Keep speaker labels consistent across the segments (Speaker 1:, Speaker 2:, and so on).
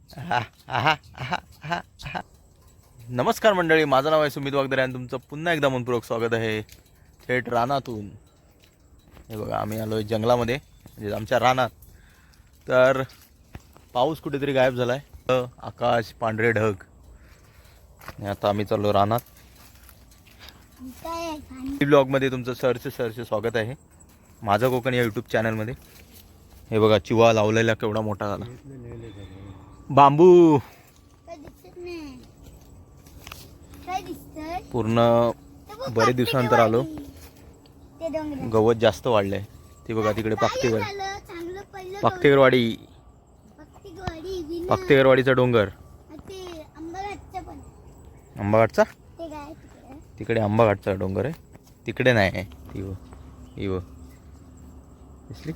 Speaker 1: आहा, आहा, आहा, आहा, आहा. नमस्कार मंडळी, माझं नाव आहे सुमित वागदरे आणि तुमचं पुन्हा एकदा मनपूर्वक स्वागत आहे थेट रानातून. हे बघा, आम्ही आलो आहे जंगलामध्ये, म्हणजे आमच्या रानात. तर पाऊस कुठेतरी गायब झाला आहे, आकाश पांढरे ढग. आणि आता आम्ही चाललो रानात. ब्लॉगमध्ये तुमचं सरचे स्वागत आहे, माझं कोकण या यूट्यूब चॅनलमध्ये. हे बघा, चिवा लावलेला केवढा मोठा झाला. बांबू पूर्ण बरेच दिवसानंतर आलो. गवत जास्त वाढलंय ते बघा तिकडे. पाक्तेकरवाडीचा डोंगर. आंबाघाटचा तिकडे आंबाघाटचा डोंगर आहे, तिकडे नाही आहे. इव दिसली,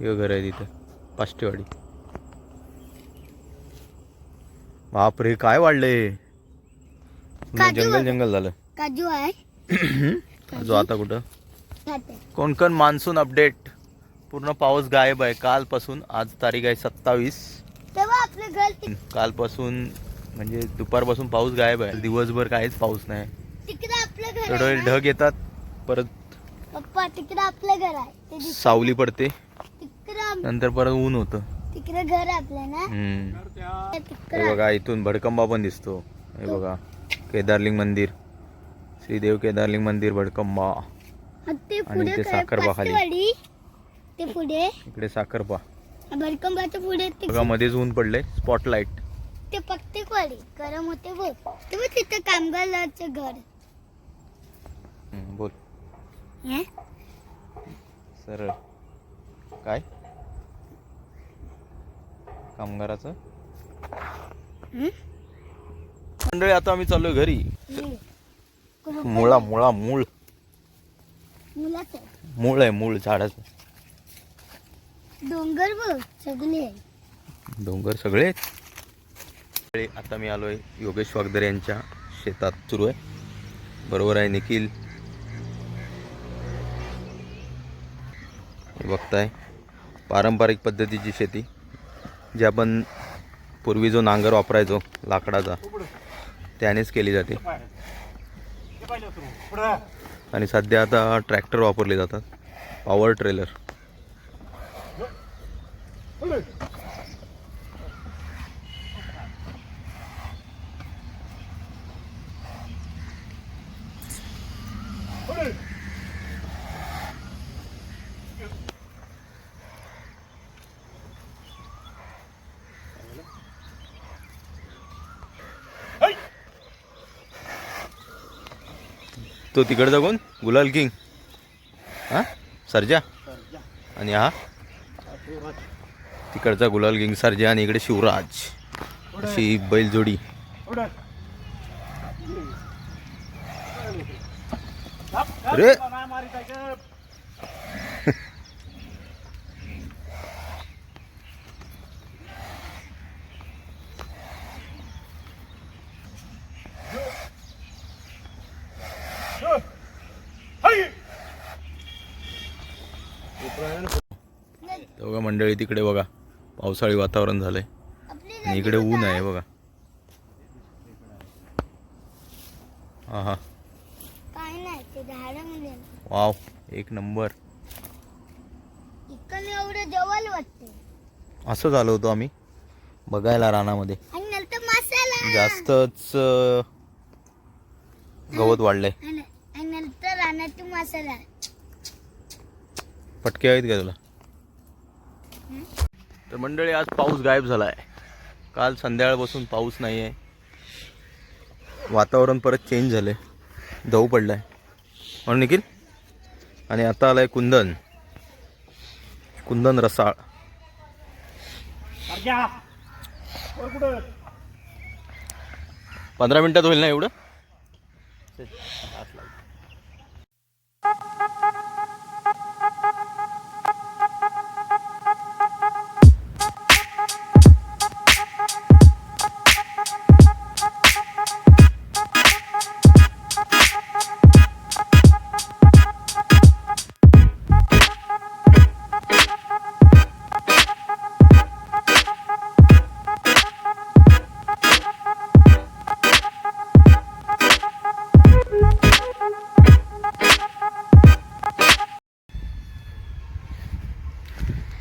Speaker 1: इव घर आहे तिथं, पाष्टेवाडी. बापरे, काय वाढलंय, जंगल झालं.
Speaker 2: काजू आहे.
Speaker 1: काजू आता कुठं. Konkan monsoon update. पूर्ण पाऊस गायब आहे कालपासून. आज तारीख आहे 27. कालपासून म्हणजे दुपारपासून पाऊस गायब आहे. दिवसभर काहीच पाऊस नाही. थोडे ढग येतात, परत
Speaker 2: पप्पा तिकडे आपलं घर आहे,
Speaker 1: सावली पडते, नंतर परत ऊन होतं.
Speaker 2: तिकडे घर आपलं ना.
Speaker 1: हे बघा, इथून भडकंबा पण दिसतो. हे बघा, केदारलिंग मंदिर, श्रीदेव केदारलिंग मंदिर, भडकंबा. आणि ते साखरबा खाली,
Speaker 2: ते पुढे
Speaker 1: इकडे साखरबा.
Speaker 2: भडकंबाच्या पुढे
Speaker 1: बघा, मध्येच ऊन पडले, स्पॉटलाइट.
Speaker 2: ते पत्तेकवाडी गरम होते बोल. ते बघ तिथं कामगाराचं घर.
Speaker 1: बोल सरळ. काय कामगाराचं. मंडळी, आता आम्ही चाललोय घरी. मूळ आहे, मूळ झाडाचं.
Speaker 2: डोंगर बघ, सगळे
Speaker 1: डोंगर सगळे. आता मी आलोय योगेश वागदरे यांच्या शेतात. सुरू आहे, बरोबर आहे निखिल. हे बघताय, पारंपरिक पद्धतीची शेती, जी आपण पूर्वी जो नांगर वापरायचो लाकडाचा, त्यानेच केली जाते. आणि सध्या आता ट्रॅक्टर वापरले जातात, पॉवर ट्रेलर. तो तिकडचा कोण, गुलाल किंग. हा, सर्जा. आणि हा तिकडचा गुलाल किंग, सर्जा. आणि इकडे शिवराज. अशी बैलजोडी. अरे बघा मंडळी, तिकडे बघा पावसाळी वातावरण झालंय आणि इकडे ऊन आहे बघा. हा,
Speaker 2: काय नाही, ते झाडामध्ये.
Speaker 1: वाव, एक नंबर.
Speaker 2: इकडे एवढं जवळ वाटते.
Speaker 1: असं झालं होतं आम्ही बघायला रानामध्ये.
Speaker 2: आणि नंतर मसाला
Speaker 1: जास्तच गवत वाढलंय.
Speaker 2: आणि नंतर रानात मसाला.
Speaker 1: पटके आहेत का तुला. तर मंडळी, आज पाऊस गायब झाला आहे. काल संध्याकाळपासून पाऊस नाही आहे. वातावरण परत चेंज झालं आहे, दव पडला आहे म्हणून निखिल. आणि आता आला आहे कुंदन रसाळ. 15 मिनिटात होईल ना एवढं.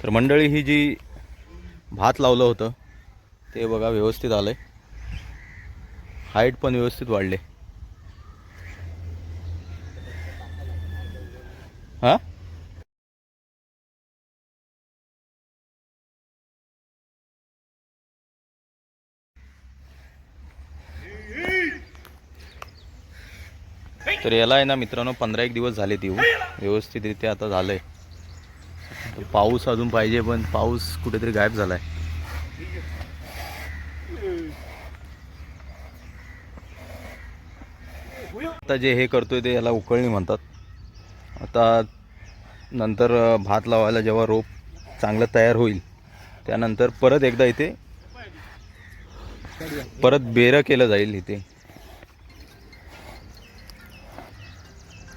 Speaker 1: तर मंडळी ही जी भात लावलं होतं ते बघा व्यवस्थित आलंय, हाईट पण व्यवस्थित वाढले. हा तर याला आहे ना मित्रांनो 15-1 दिवस झालेत येऊ, व्यवस्थितरित्या आता झालंय. तर पाऊस अजून पाहिजे पण पाऊस कुठेतरी गायब झालाय. आता जे हे करतोय ते याला उकळणी म्हणतात. आता नंतर भात लावायला जेव्हा रोप चांगलं तयार होईल त्यानंतर परत एकदा इथे परत बेरं केलं जाईल इथे.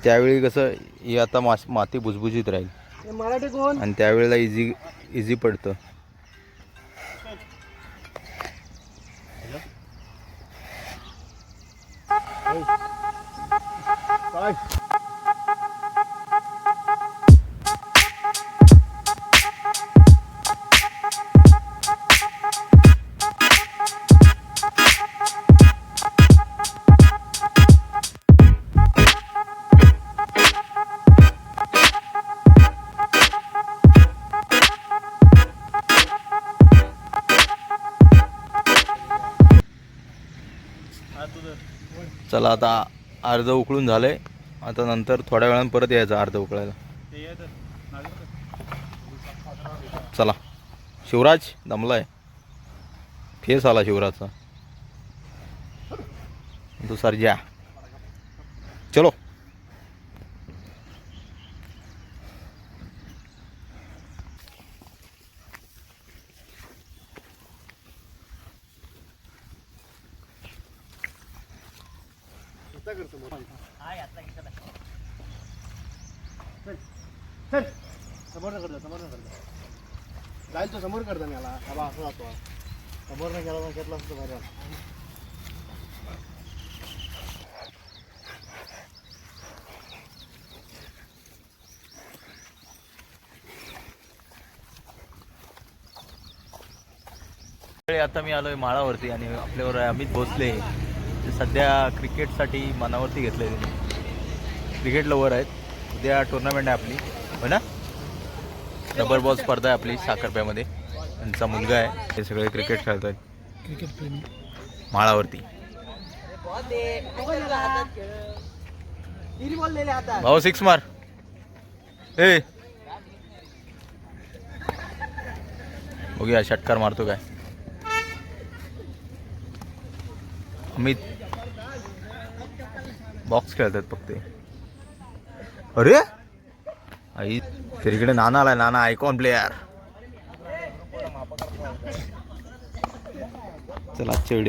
Speaker 1: त्यावेळी कसं ही आता माती भुसभुशीत राहील आणि त्यावेळेला इझी पडतं. चला आता अर्ध उकळून झालंय. आता नंतर थोड्या वेळानं परत यायचं अर्ध उकळायला. चला शिवराज दमलाय, फेस आला शिवराजचा. तू सर्जा चलो.
Speaker 3: जाईल तो समोर करता मला बाबा असं जातो समोर नाही गेला घेतला असतो बाहेर.
Speaker 1: आता मी आलोय माळावरती आणि आपल्यावर आहे अमित भोसले. ते सध्या क्रिकेटसाठी मनावरती घेतलंय त्यांनी. क्रिकेट लवर आहेत. उद्या टुर्नामेंट आहे आपली, हो ना. रबर बॉल स्पर्धा आहे आपली साखरप्यामध्ये. त्यांचा मुलगा आहे, ते सगळे क्रिकेट खेळत आहेत
Speaker 3: क्रिकेट प्रेमी
Speaker 1: माळावरती. भाऊ 6 मार. ए बघूया षटकार मारतो काय अमित. बॉक्स खेळतात फक्त. अरे आई तिकडे नाना आलाय, नाना आयकॉन प्लेयर. चला आजच्या व्हिडिओ